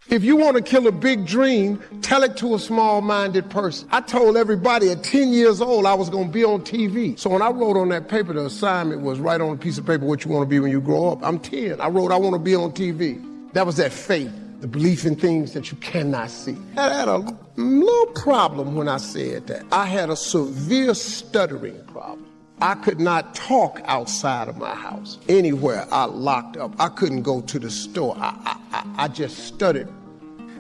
If you want to kill a big dream, tell it to a small-minded person. I told everybody at 10 years old I was going to be on TV. So when I wrote on that paper, the assignment was write on a piece of paper what you want to be when you grow up. I'm 10. I wrote I want to be on TV. That was that faith, the belief in things that you cannot see. I had a little problem when I said that. I had a severe stuttering problem. I could not talk outside of my house. Anywhere I locked up. I couldn't go to the store. I just stuttered.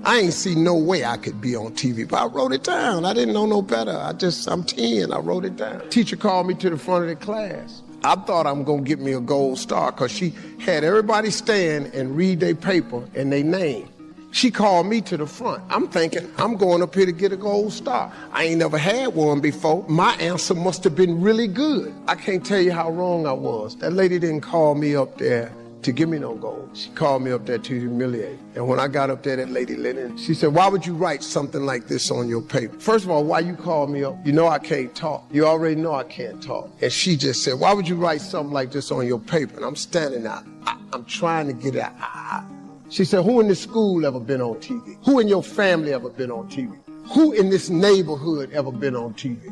I ain't see no way I could be on TV, but I wrote it down. I didn't know no better. I'm 10, I wrote it down. Teacher called me to the front of the class. I thought I'm gonna get me a gold star because she had everybody stand and read their paper and their name. She called me to the front. I'm thinking, I'm going up here to get a gold star. I ain't never had one before. My answer must have been really good. I can't tell you how wrong I was. That lady didn't call me up there to give me no gold. She called me up there to humiliate. And when I got up there, that lady Lennon, she said, why would you write something like this on your paper? First of all, why you called me up? You know I can't talk. You already know I can't talk. And she just said, why would you write something like this on your paper? And I'm standing out. I'm trying to get it out. She said, who in this school ever been on TV? Who in your family ever been on TV? Who in this neighborhood ever been on TV?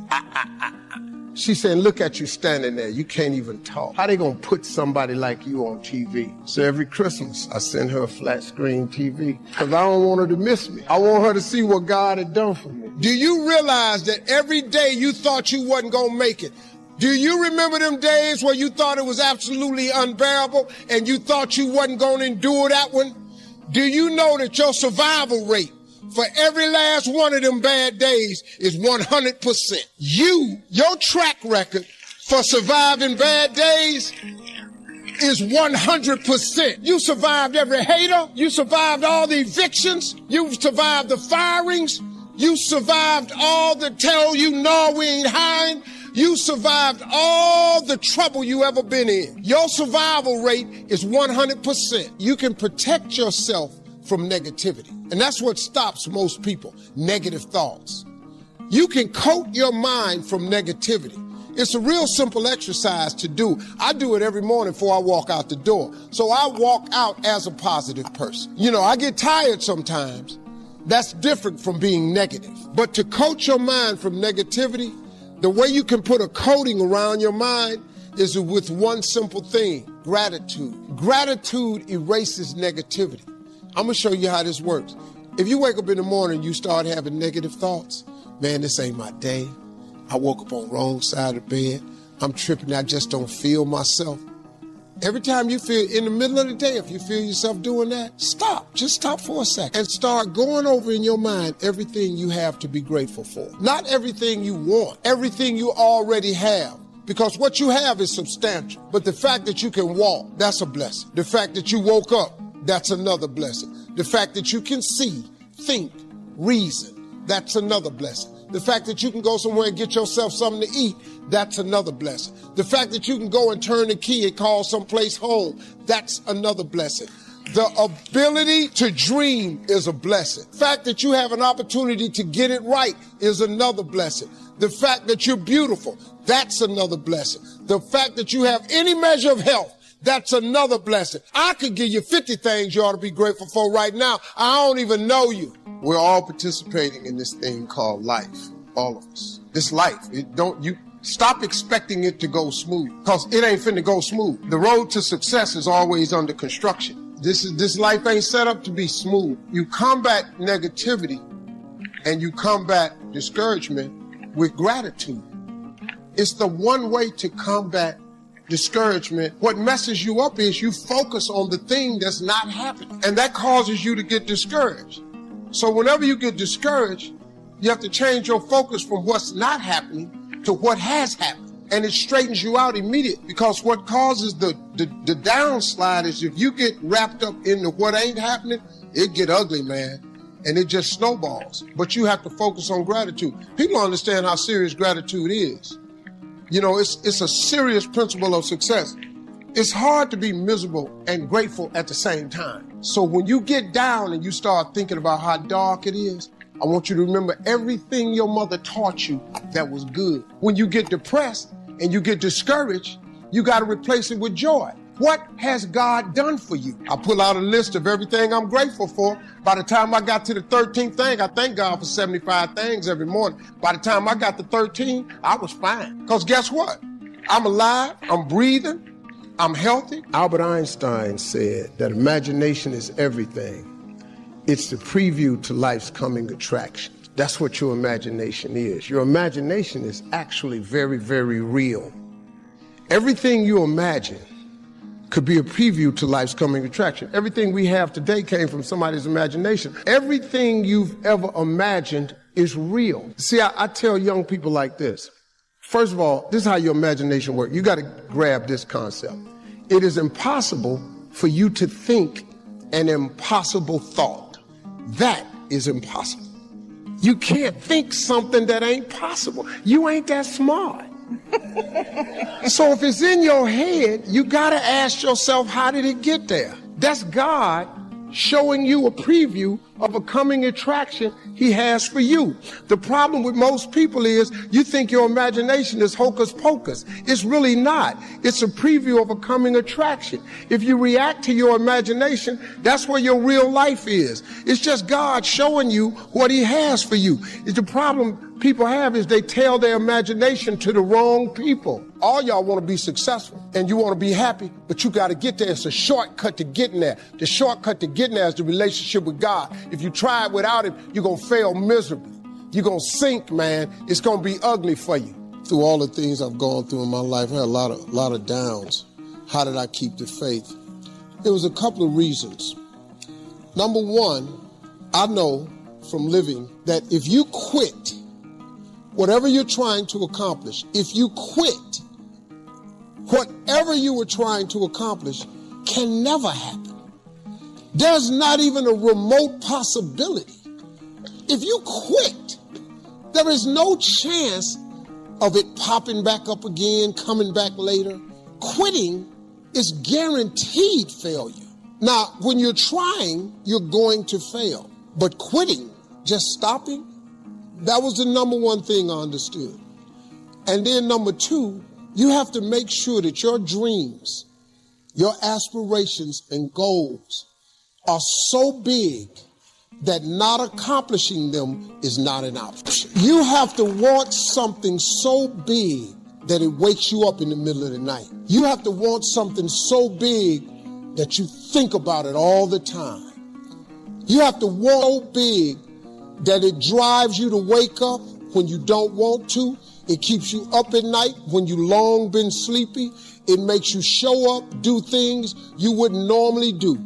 She said, look at you standing there. You can't even talk. How they gonna put somebody like you on TV? So every Christmas, I send her a flat screen TV because I don't want her to miss me. I want her to see what God had done for me. Do you realize that every day you thought you wasn't gonna make it? Do you remember them days where you thought it was absolutely unbearable and you thought you wasn't gonna endure that one? Do you know that your survival rate for every last one of them bad days is 100%? Your track record for surviving bad days is 100%. You survived every hater. You survived all the evictions. You survived the firings. You survived all the tell you no, we ain't hiring. You survived all the trouble you ever been in. Your survival rate is 100%. You can protect yourself from negativity. And that's what stops most people, negative thoughts. You can coat your mind from negativity. It's a real simple exercise to do. I do it every morning before I walk out the door. So I walk out as a positive person. You know, I get tired sometimes. That's different from being negative. But to coat your mind from negativity, the way you can put a coating around your mind is with one simple thing, gratitude. Gratitude erases negativity. I'm gonna show you how this works. If you wake up in the morning and you start having negative thoughts, man, this ain't my day. I woke up on the wrong side of the bed. I'm tripping, I just don't feel myself. Every time you feel, in the middle of the day, if you feel yourself doing that, stop. Just stop for a second and start going over in your mind everything you have to be grateful for. Not everything you want, everything you already have. Because what you have is substantial. But the fact that you can walk, that's a blessing. The fact that you woke up, that's another blessing. The fact that you can see, think, reason, that's another blessing. The fact that you can go somewhere and get yourself something to eat, that's another blessing. The fact that you can go and turn the key and call someplace home, that's another blessing. The ability to dream is a blessing. The fact that you have an opportunity to get it right is another blessing. The fact that you're beautiful, that's another blessing. The fact that you have any measure of health, that's another blessing. I could give you 50 things you ought to be grateful for right now. I don't even know you. We're all participating in this thing called life, all of us. This life, you stop expecting it to go smooth, because it ain't finna go smooth. The road to success is always under construction. This life ain't set up to be smooth. You combat negativity and you combat discouragement with gratitude. It's the one way to combat discouragement. What messes you up is you focus on the thing that's not happening, and that causes you to get discouraged. So whenever you get discouraged, you have to change your focus from what's not happening to what has happened. And it straightens you out immediately, because what causes the downslide is if you get wrapped up into what ain't happening, it get ugly, man. And it just snowballs. But you have to focus on gratitude. People don't understand how serious gratitude is. You know, it's a serious principle of success. It's hard to be miserable and grateful at the same time. So when you get down and you start thinking about how dark it is, I want you to remember everything your mother taught you that was good. When you get depressed and you get discouraged, you got to replace it with joy. What has God done for you? I pull out a list of everything I'm grateful for. By the time I got to the 13th thing, I thank God for 75 things every morning. By the time I got to 13, I was fine. Because guess what? I'm alive, I'm breathing, I'm healthy. Albert Einstein said that imagination is everything. It's the preview to life's coming attractions. That's what your imagination is. Your imagination is actually very, very real. Everything you imagine could be a preview to life's coming attraction. Everything we have today came from somebody's imagination. Everything you've ever imagined is real. See, I tell young people like this. First of all, this is how your imagination works. You got to grab this concept. It is impossible for you to think an impossible thought. That is impossible. You can't think something that ain't possible. You ain't that smart. So if it's in your head, you got to ask yourself, how did it get there? That's God showing you a preview of a coming attraction he has for you. The problem with most people is you think your imagination is hocus pocus. It's really not. It's a preview of a coming attraction. If you react to your imagination, that's where your real life is. It's just God showing you what he has for you. The problem people have is they tell their imagination to the wrong people. All y'all want to be successful and you want to be happy, but you got to get there. It's a shortcut to getting there. The shortcut to getting there is the relationship with God. If you try it without him, you're going to fail miserably. You're going to sink, man. It's going to be ugly for you. Through all the things I've gone through in my life, I had a lot of downs. How did I keep the faith? There was a couple of reasons. Number one, I know from living that if you quit whatever you're trying to accomplish, if you quit, whatever you were trying to accomplish can never happen. There's not even a remote possibility. If you quit, there is no chance of it popping back up again, coming back later. Quitting is guaranteed failure. Now, when you're trying, you're going to fail. But quitting, just stopping, that was the number one thing I understood. And then number two, you have to make sure that your dreams, your aspirations and goals are so big that not accomplishing them is not an option. You have to want something so big that it wakes you up in the middle of the night. You have to want something so big that you think about it all the time. You have to want so big that it drives you to wake up when you don't want to. It keeps you up at night when you long been sleepy. It makes you show up, do things you wouldn't normally do.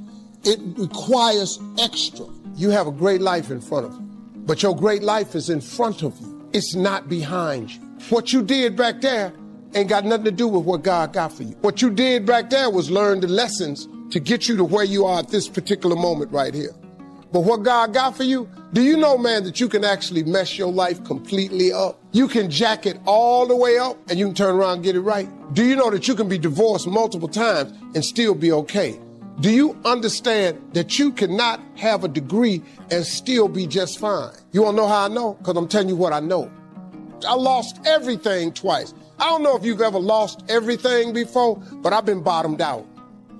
It requires extra. You have a great life in front of you, but your great life is in front of you. It's not behind you. What you did back there ain't got nothing to do with what God got for you. What you did back there was learn the lessons to get you to where you are at this particular moment right here. But what God got for you, do you know, man, that you can actually mess your life completely up? You can jack it all the way up and you can turn around and get it right. Do you know that you can be divorced multiple times and still be okay? Do you understand that you cannot have a degree and still be just fine? You want to know how I know? Because I'm telling you what I know. I lost everything twice. I don't know if you've ever lost everything before, but I've been bottomed out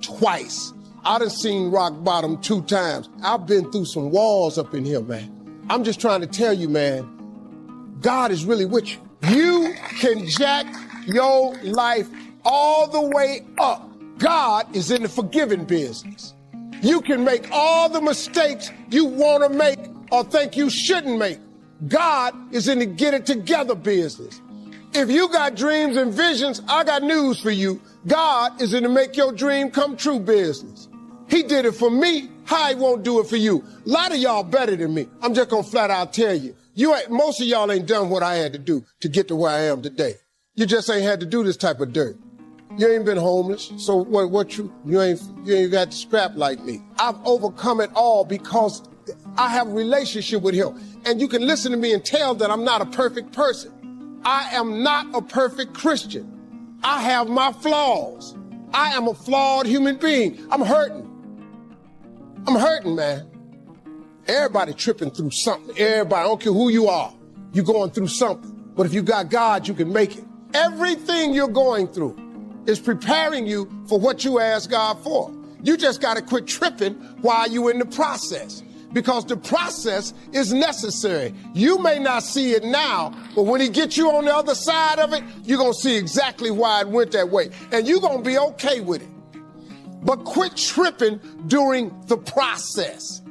twice. I done seen rock bottom 2 times. I've been through some walls up in here, man. I'm just trying to tell you, man, God is really with you. You can jack your life all the way up. God is in the forgiving business. You can make all the mistakes you want to make or think you shouldn't make. God is in the get it together business. If you got dreams and visions, I got news for you. God is in the make your dream come true business. He did it for me. How he won't do it for you? A lot of y'all better than me. I'm just going to flat out tell you. Most of y'all ain't done what I had to do to get to where I am today. You just ain't had to do this type of dirt. You ain't been homeless, so you ain't got scrap like me. I've overcome it all because I have a relationship with him. And you can listen to me and tell that I'm not a perfect person. I am not a perfect Christian. I have my flaws. I am a flawed human being. I'm hurting. I'm hurting, man. Everybody tripping through something. Everybody, I don't care who you are, you're going through something. But if you got God, you can make it. Everything you're going through is preparing you for what you ask God for. You just got to quit tripping while you're in the process, because the process is necessary. You may not see it now, but when he gets you on the other side of it, you're going to see exactly why it went that way, and you're going to be okay with it. But quit tripping during the process.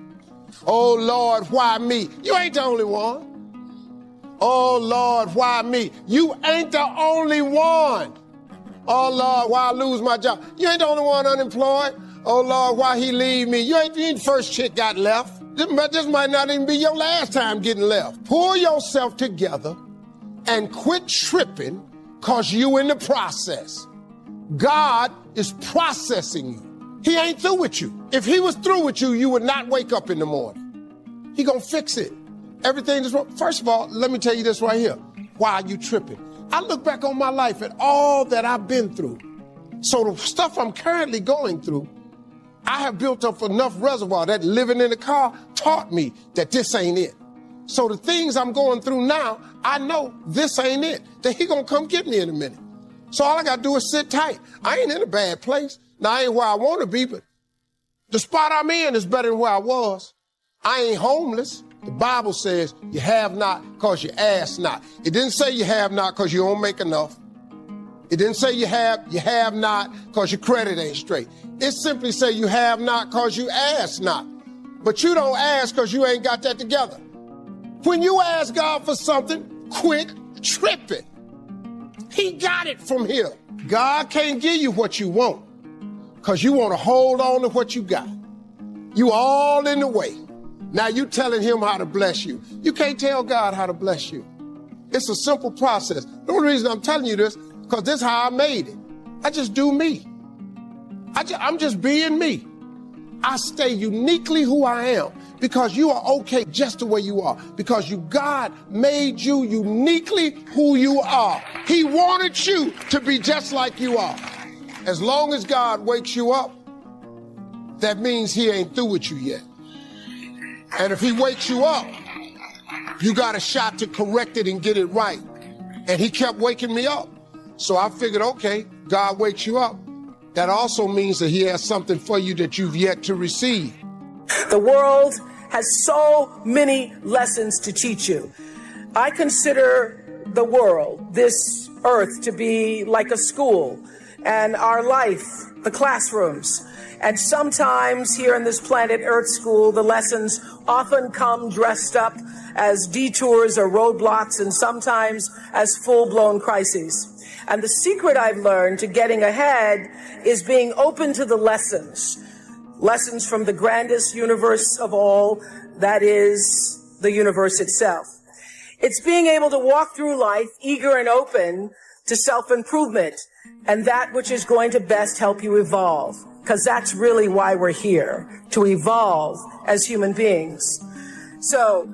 Oh, Lord, why me? You ain't the only one. Oh, Lord, why me? You ain't the only one. Oh, Lord, why I lose my job? You ain't the only one unemployed. Oh, Lord, why he leave me? You ain't the first chick got left. This might not even be your last time getting left. Pull yourself together and quit tripping, because you in the process. God is processing you. He ain't through with you. If he was through with you, you would not wake up in the morning. He gonna fix it. Everything is wrong. First of all, let me tell you this right here. Why are you tripping? I look back on my life at all that I've been through. So the stuff I'm currently going through, I have built up enough reservoir that living in the car taught me that this ain't it. So the things I'm going through now, I know this ain't it, that he gonna come get me in a minute. So all I gotta do is sit tight. I ain't in a bad place. Now, I ain't where I want to be, but the spot I'm in is better than where I was. I ain't homeless. The Bible says you have not because you ask not. It didn't say you have not because you don't make enough. It didn't say you have not because your credit ain't straight. It simply say you have not because you ask not. But you don't ask because you ain't got that together. When you ask God for something, quit tripping. He got it from here. God can't give you what you want, because you want to hold on to what you got. You all in the way. Now you telling him how to bless you. You can't tell God how to bless you. It's a simple process. The only reason I'm telling you this, because this is how I made it. I just do me. I'm just being me. I stay uniquely who I am, because you are okay just the way you are, because God made you uniquely who you are. He wanted you to be just like you are. As long as God wakes you up, that means he ain't through with you yet. And if he wakes you up, you got a shot to correct it and get it right. And he kept waking me up. So I figured, okay, God wakes you up. That also means that he has something for you that you've yet to receive. The world has so many lessons to teach you. I consider the world, this earth, to be like a school, and our life, the classrooms. And sometimes here in this planet Earth school, the lessons often come dressed up as detours or roadblocks, and sometimes as full-blown crises. And the secret I've learned to getting ahead is being open to the lessons from the grandest universe of all, that is the universe itself. It's being able to walk through life eager and open to self-improvement and that which is going to best help you evolve, because that's really why we're here, to evolve as human beings. So,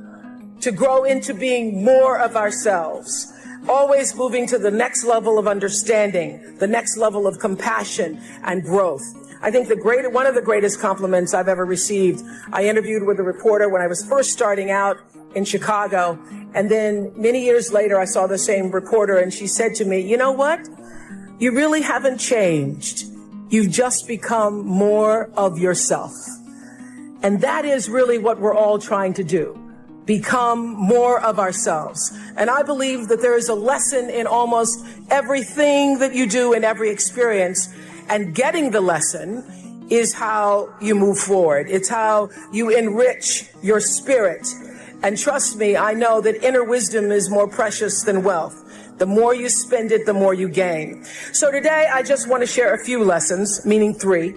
to grow into being more of ourselves, always moving to the next level of understanding, the next level of compassion and growth. I think one of the greatest compliments I've ever received, I interviewed with a reporter when I was first starting out in Chicago, and then many years later I saw the same reporter, and she said to me, you know what? You really haven't changed. You've just become more of yourself. And that is really what we're all trying to do. Become more of ourselves. And I believe that there is a lesson in almost everything that you do in every experience. And getting the lesson is how you move forward. It's how you enrich your spirit. And trust me, I know that inner wisdom is more precious than wealth. The more you spend it, the more you gain. So today, I just want to share a few lessons, meaning 3.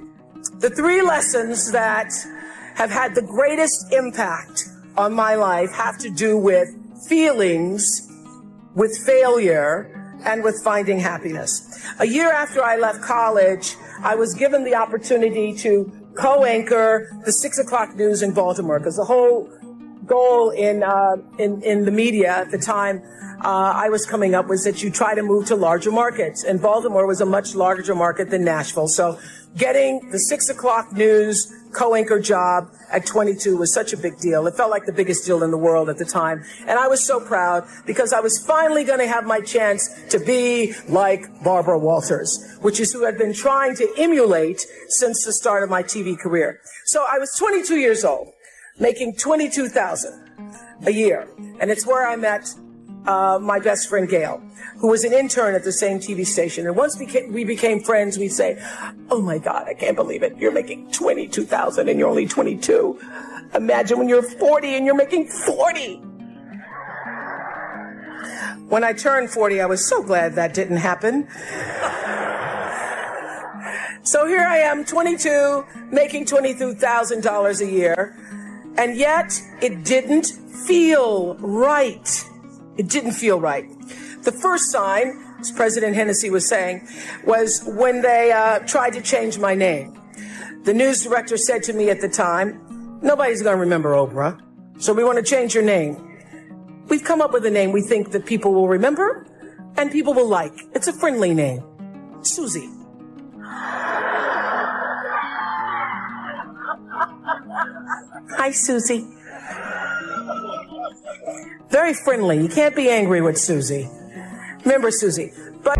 The 3 lessons that have had the greatest impact on my life have to do with feelings, with failure, and with finding happiness. A year after I left college, I was given the opportunity to co-anchor the 6 o'clock news in Baltimore, because the whole goal in the media at the time I was coming up was that you try to move to larger markets, and Baltimore was a much larger market than Nashville. So getting the 6 o'clock news co-anchor job at 22 was such a big deal. It felt like the biggest deal in the world at the time. And I was so proud because I was finally going to have my chance to be like Barbara Walters, which is who I'd been trying to emulate since the start of my TV career. So I was 22 years old, making $22,000 a year. And it's where I met my best friend Gail, who was an intern at the same TV station. And once we became friends, we'd say, "Oh my God, I can't believe it. You're making $22,000 and you're only 22. Imagine when you're 40 and you're making 40. When I turned 40, I was so glad that didn't happen. So here I am, 22, making $22,000 a year. And yet it didn't feel right. It didn't feel right. The first sign, as President Hennessy was saying, was when they tried to change my name. The news director said to me at the time, "Nobody's going to remember Oprah, so we want to change your name. We've come up with a name we think that people will remember and people will like. It's a friendly name. Susie." Hi, Susie. Very friendly. You can't be angry with Susie. Remember Susie. But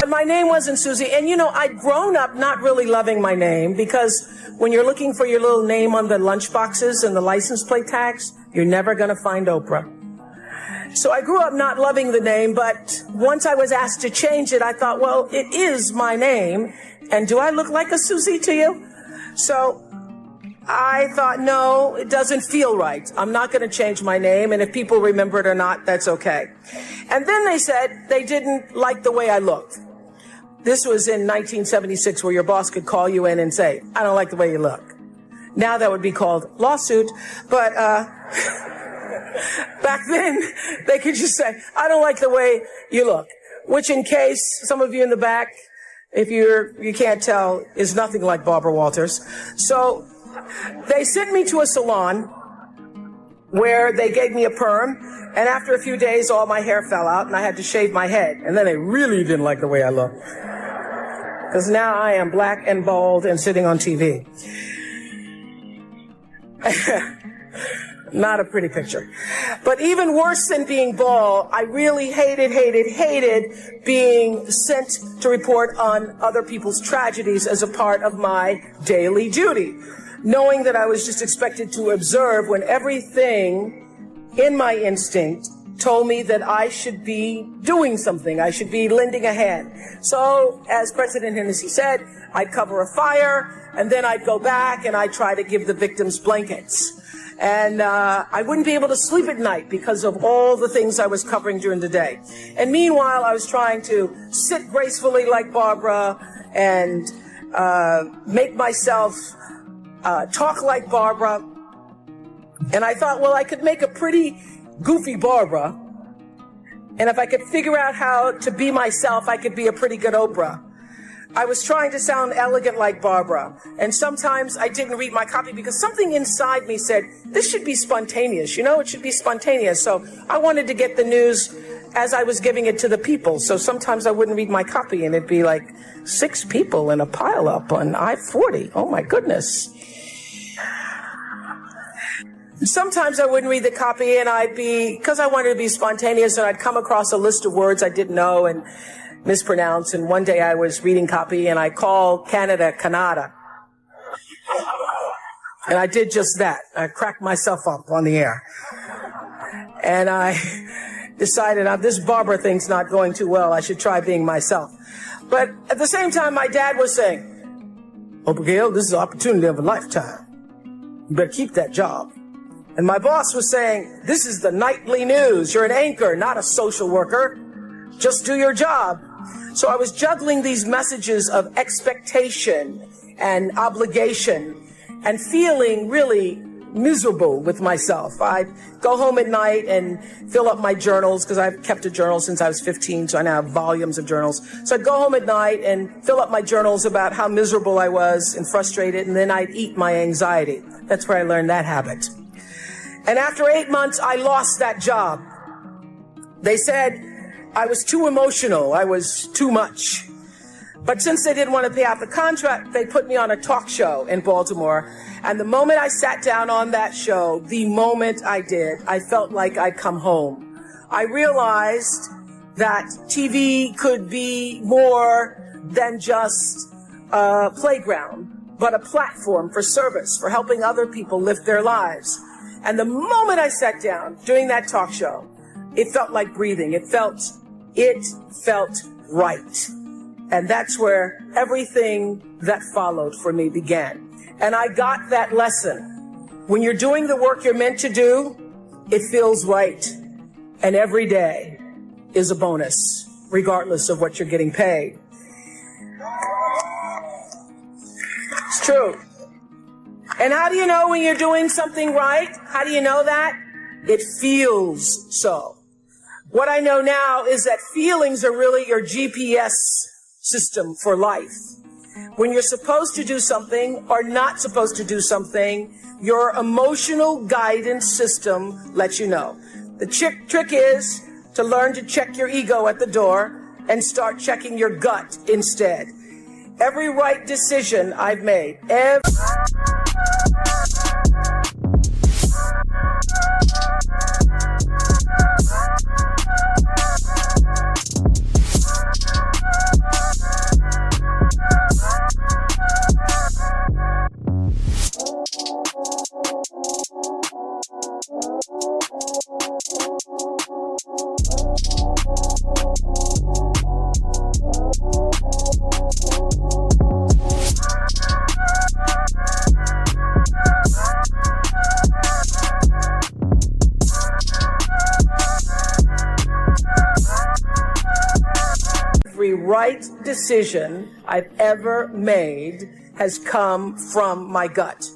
my name wasn't Susie. And, you know, I'd grown up not really loving my name because when you're looking for your little name on the lunch boxes and the license plate tags, you're never going to find Oprah. So I grew up not loving the name, but once I was asked to change it, I thought, well, it is my name. And do I look like a Susie to you? So I thought, no, it doesn't feel right. I'm not going to change my name. And if people remember it or not, that's okay. And then they said they didn't like the way I looked. This was in 1976, where your boss could call you in and say, "I don't like the way you look." Now that would be called lawsuit. But back then, they could just say, "I don't like the way you look," which, in case some of you in the back, if you can't tell, is nothing like Barbara Walters. So they sent me to a salon where they gave me a perm, and after a few days, all my hair fell out, and I had to shave my head. And then they really didn't like the way I looked, because now I am black and bald and sitting on TV. Not a pretty picture. But even worse than being bald, I really hated being sent to report on other people's tragedies as a part of my daily duty, knowing that I was just expected to observe when everything in my instinct told me that I should be doing something. I should be lending a hand. So, as President Hennessy said, I'd cover a fire, and then I'd go back and I'd try to give the victims blankets. And I wouldn't be able to sleep at night because of all the things I was covering during the day. And meanwhile, I was trying to sit gracefully like Barbara and make myself talk like Barbara. And I thought, well, I could make a pretty goofy Barbara. And if I could figure out how to be myself, I could be a pretty good Oprah. I was trying to sound elegant like Barbara. And sometimes I didn't read my copy because something inside me said, this should be spontaneous. You know, it should be spontaneous. So I wanted to get the news as I was giving it to the people. So sometimes I wouldn't read my copy and it'd be like 6 people in a pileup on I-40. Oh my goodness. Sometimes I wouldn't read the copy and because I wanted to be spontaneous, and I'd come across a list of words I didn't know and mispronounce. And one day I was reading copy and I called Canada, Canada. And I did just that. I cracked myself up on the air. And I decided, this Barbara thing's not going too well. I should try being myself. But at the same time, my dad was saying, Oprah Gail, this is an opportunity of a lifetime. You better keep that job. And And my boss was saying, this is the nightly news. You're an anchor, not a social worker. Just do your job. So I was juggling these messages of expectation and obligation and feeling really miserable with myself. I'd go home at night and fill up my journals, because I've kept a journal since I was 15, so I now have volumes of journals. So I'd go home at night and fill up my journals about how miserable I was and frustrated, and then I'd eat my anxiety. That's where I learned that habit. And after 8 months, I lost that job. They said I was too emotional, I was too much. But since they didn't want to pay out the contract, they put me on a talk show in Baltimore. And the moment I sat down on that show, the moment I did, I felt like I'd come home. I realized that TV could be more than just a playground, but a platform for service, for helping other people live their lives. And the moment I sat down doing that talk show, it felt like breathing. It felt right. And that's where everything that followed for me began. And I got that lesson. When you're doing the work you're meant to do, it feels right. And every day is a bonus, regardless of what you're getting paid. It's true. And how do you know when you're doing something right? How do you know that? It feels so. What I know now is that feelings are really your GPS system for life. When you're supposed to do something or not supposed to do something, your emotional guidance system lets you know. The trick is to learn to check your ego at the door and start checking your gut instead. Every right decision I've made, every right decision I've ever made has come from my gut.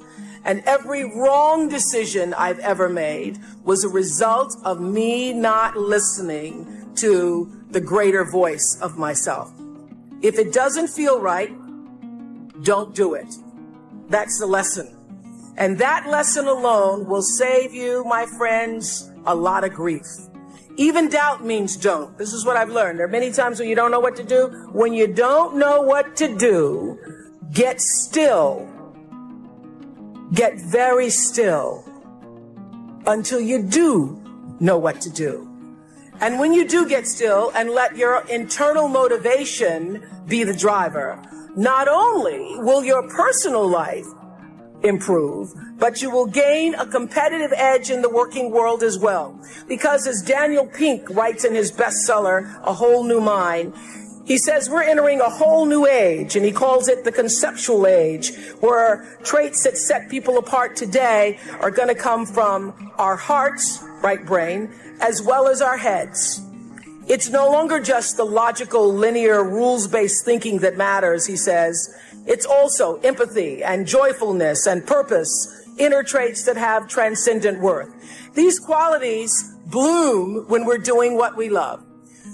And every wrong decision I've ever made was a result of me not listening to the greater voice of myself. If it doesn't feel right, don't do it. That's the lesson. And that lesson alone will save you, my friends, a lot of grief. Even doubt means don't. This is what I've learned. There are many times when you don't know what to do. When you don't know what to do, get still. Get very still until you do know what to do. And when you do get still and let your internal motivation be the driver, not only will your personal life improve, but you will gain a competitive edge in the working world as well. Because as Daniel Pink writes in his bestseller, A Whole New Mind, he says we're entering a whole new age, and he calls it the conceptual age, where traits that set people apart today are going to come from our hearts, right brain, as well as our heads. It's no longer just the logical, linear, rules-based thinking that matters, he says. It's also empathy and joyfulness and purpose, inner traits that have transcendent worth. These qualities bloom when we're doing what we love.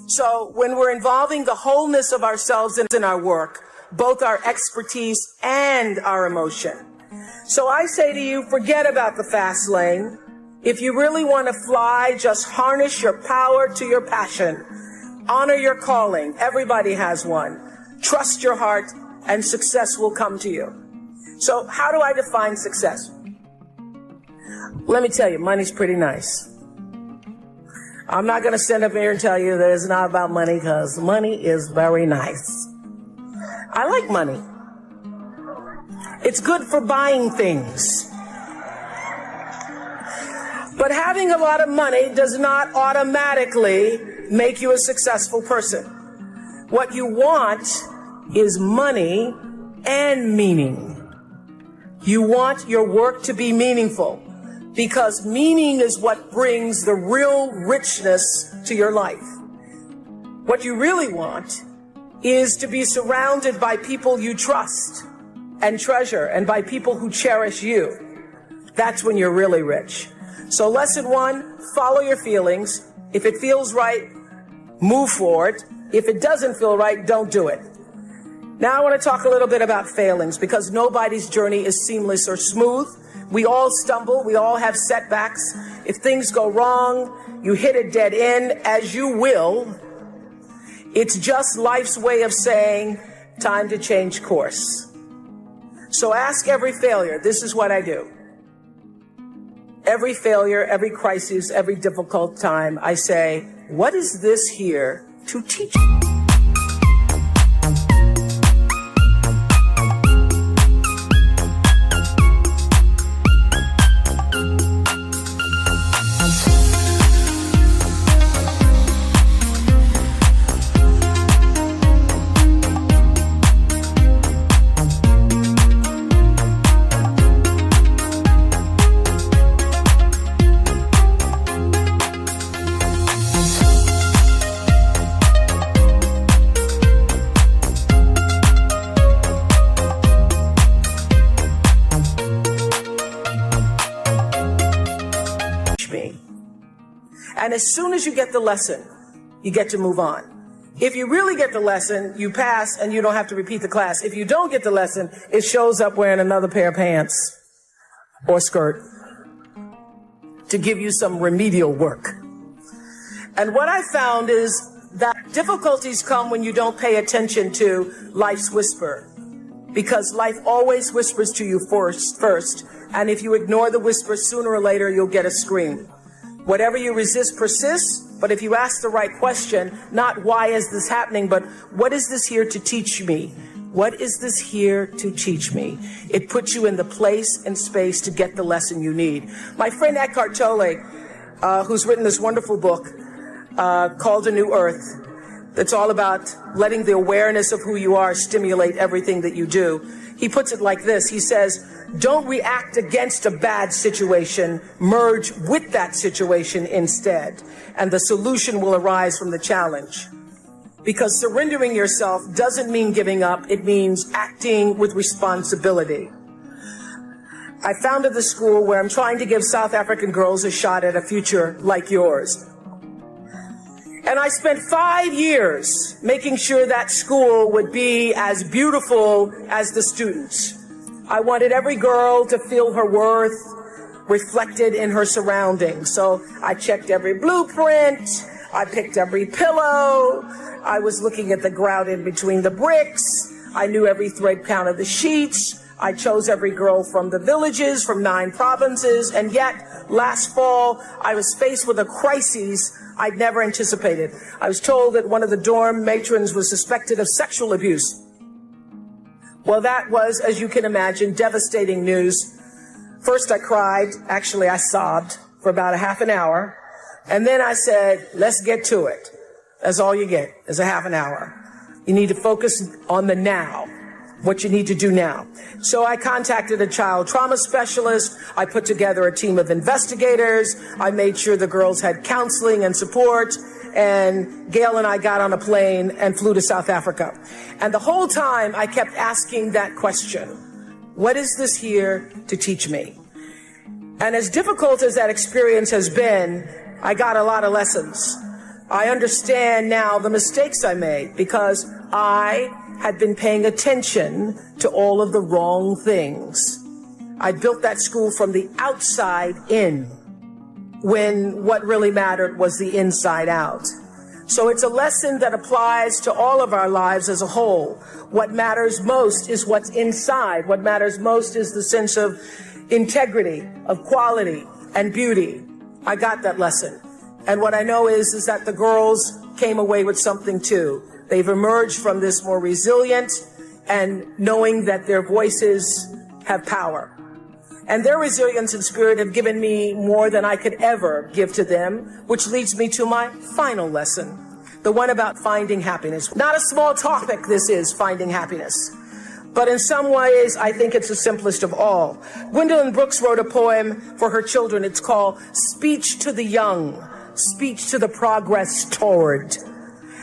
So when we're involving the wholeness of ourselves in our work, both our expertise and our emotion. So I say to you, forget about the fast lane. If you really want to fly, just harness your power to your passion. Honor your calling. Everybody has one. Trust your heart, and success will come to you. So how do I define success? Let me tell you, money's pretty nice. I'm not going to stand up here and tell you that it's not about money, because money is very nice. I like money. It's good for buying things. But having a lot of money does not automatically make you a successful person. What you want is money and meaning. You want your work to be meaningful. because meaning is what brings the real richness to your life. What you really want is to be surrounded by people you trust and treasure, and by people who cherish you. That's when you're really rich. So lesson 1, follow your feelings. If it feels right, move forward. If it doesn't feel right, don't do it. Now I want to talk a little bit about failings, because nobody's journey is seamless or smooth. We all stumble. We all have setbacks. If things go wrong, you hit a dead end, as you will. It's just life's way of saying, time to change course. So ask every failure. This is what I do. Every failure, every crisis, every difficult time, I say, what is this here to teach you? And as soon as you get the lesson, you get to move on. If you really get the lesson, you pass and you don't have to repeat the class. If you don't get the lesson, it shows up wearing another pair of pants or skirt to give you some remedial work. And what I found is that difficulties come when you don't pay attention to life's whisper, because life always whispers to you first. And if you ignore the whisper, sooner or later, you'll get a scream. Whatever you resist persists, but if you ask the right question, not why is this happening, but what is this here to teach me? What is this here to teach me? It puts you in the place and space to get the lesson you need. My friend Eckhart Tolle, who's written this wonderful book called A New Earth, that's all about letting the awareness of who you are stimulate everything that you do. He puts it like this. He says, don't react against a bad situation, merge with that situation instead, and the solution will arise from the challenge. Because surrendering yourself doesn't mean giving up, it means acting with responsibility. I founded the school where I'm trying to give South African girls a shot at a future like yours. And I spent 5 years making sure that school would be as beautiful as the students. I wanted every girl to feel her worth reflected in her surroundings. So I checked every blueprint. I picked every pillow. I was looking at the grout in between the bricks. I knew every thread count of the sheets. I chose every girl from the villages, from 9 provinces. And yet, last fall, I was faced with a crisis I'd never anticipated. I was told that one of the dorm matrons was suspected of sexual abuse. Well, that was, as you can imagine, devastating news. First I cried, actually I sobbed for about a half an hour. And then I said, let's get to it. That's all you get, is a half an hour. You need to focus on the now, what you need to do now. So I contacted a child trauma specialist. I put together a team of investigators. I made sure the girls had counseling and support. And Gail and I got on a plane and flew to South Africa. And the whole time I kept asking that question, what is this here to teach me? And as difficult as that experience has been, I got a lot of lessons. I understand now the mistakes I made because I had been paying attention to all of the wrong things. I built that school from the outside in, when what really mattered was the inside out. So it's a lesson that applies to all of our lives as a whole. What matters most is what's inside. What matters most is the sense of integrity, of quality, and beauty. I got that lesson. And what I know is that the girls came away with something too. They've emerged from this more resilient and knowing that their voices have power. And their resilience and spirit have given me more than I could ever give to them, which leads me to my final lesson, the one about finding happiness. Not a small topic, this is finding happiness. But in some ways, I think it's the simplest of all. Gwendolyn Brooks wrote a poem for her children. It's called Speech to the Young, Speech to the Progress Toward.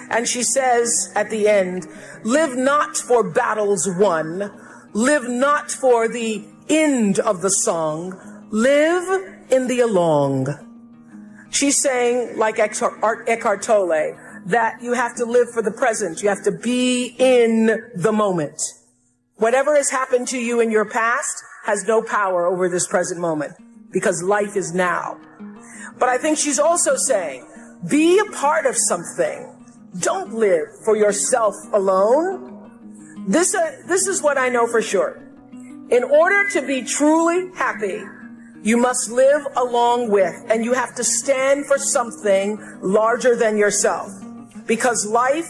And she says at the end, live not for battles won, live not for the end of the song, live in the along. She's saying, like Eckhart Tolle, that you have to live for the present. You have to be in the moment. Whatever has happened to you in your past has no power over this present moment because life is now. But I think she's also saying, be a part of something. Don't live for yourself alone. This is what I know for sure. In order to be truly happy, you must live along with, and you have to stand for something larger than yourself. Because life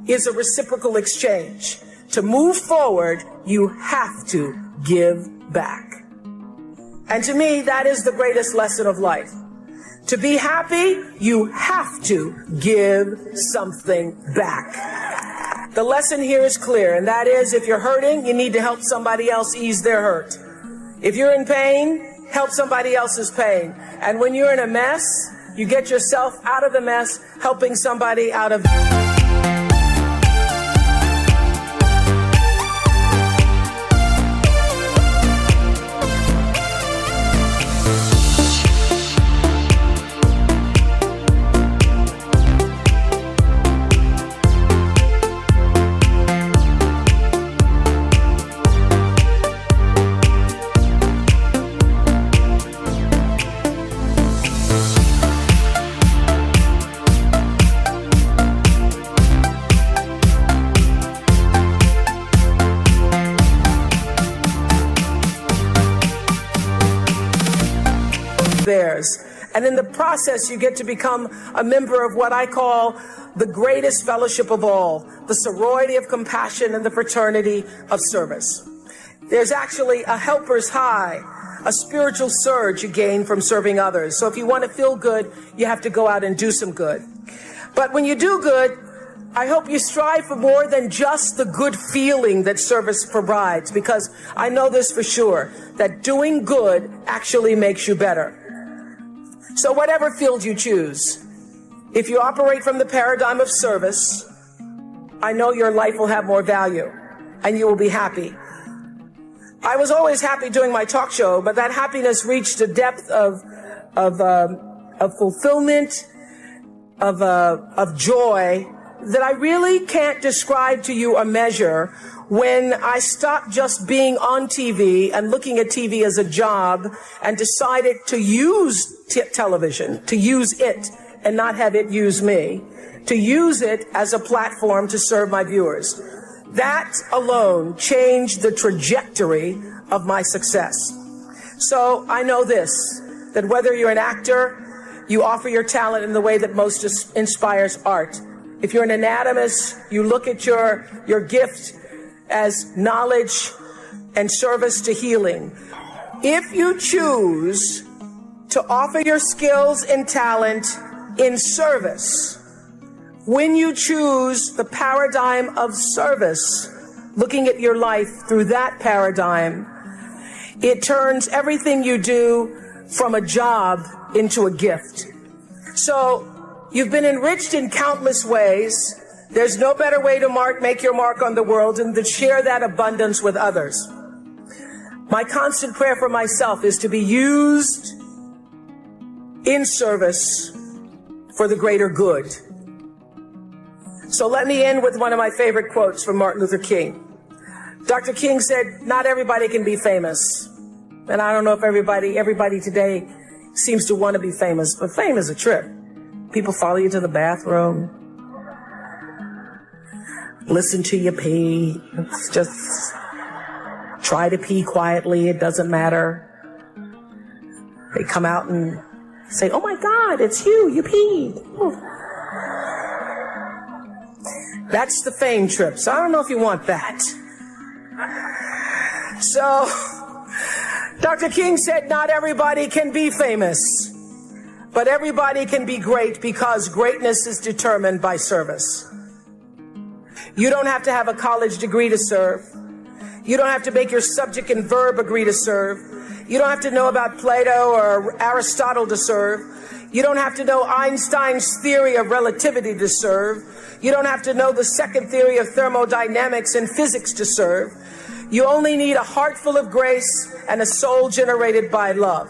is a reciprocal exchange. To move forward, you have to give back. And to me, that is the greatest lesson of life. To be happy, you have to give something back. The lesson here is clear, and that is if you're hurting, you need to help somebody else ease their hurt. If you're in pain, help somebody else's pain. And when you're in a mess, you get yourself out of the mess, helping somebody out of theirs. And in the process, you get to become a member of what I call the greatest fellowship of all, the sorority of compassion and the fraternity of service. There's actually a helper's high, a spiritual surge you gain from serving others. So if you want to feel good, you have to go out and do some good. But when you do good, I hope you strive for more than just the good feeling that service provides, because I know this for sure, that doing good actually makes you better. So whatever field you choose, if you operate from the paradigm of service, I know your life will have more value and you will be happy. I was always happy doing my talk show, but that happiness reached a depth of fulfillment, of joy that I really can't describe to you or measure when I stopped just being on TV and looking at TV as a job and decided to use television, to use it and not have it use me, to use it as a platform to serve my viewers. That alone changed the trajectory of my success. So I know this, that whether you're an actor, you offer your talent in the way that most inspires art. If you're an anatomist, you look at your gift as knowledge and service to healing. If you choose to offer your skills and talent in service, when you choose the paradigm of service, looking at your life through that paradigm, it turns everything you do from a job into a gift. So you've been enriched in countless ways. There's no better way to make your mark on the world than to share that abundance with others. My constant prayer for myself is to be used in service for the greater good. So let me end with one of my favorite quotes from Martin Luther King. Dr. King said, not everybody can be famous. And I don't know if everybody today seems to want to be famous, but fame is a trip. People follow you to the bathroom, listen to you pee, just try to pee quietly, it doesn't matter. They come out and say, oh my God, it's you peed. Oh. That's the fame trip, so I don't know if you want that. So, Dr. King said not everybody can be famous, but everybody can be great because greatness is determined by service. You don't have to have a college degree to serve. You don't have to make your subject and verb agree to serve. You don't have to know about Plato or Aristotle to serve. You don't have to know Einstein's theory of relativity to serve. You don't have to know the second theory of thermodynamics and physics to serve. You only need a heart full of grace and a soul generated by love.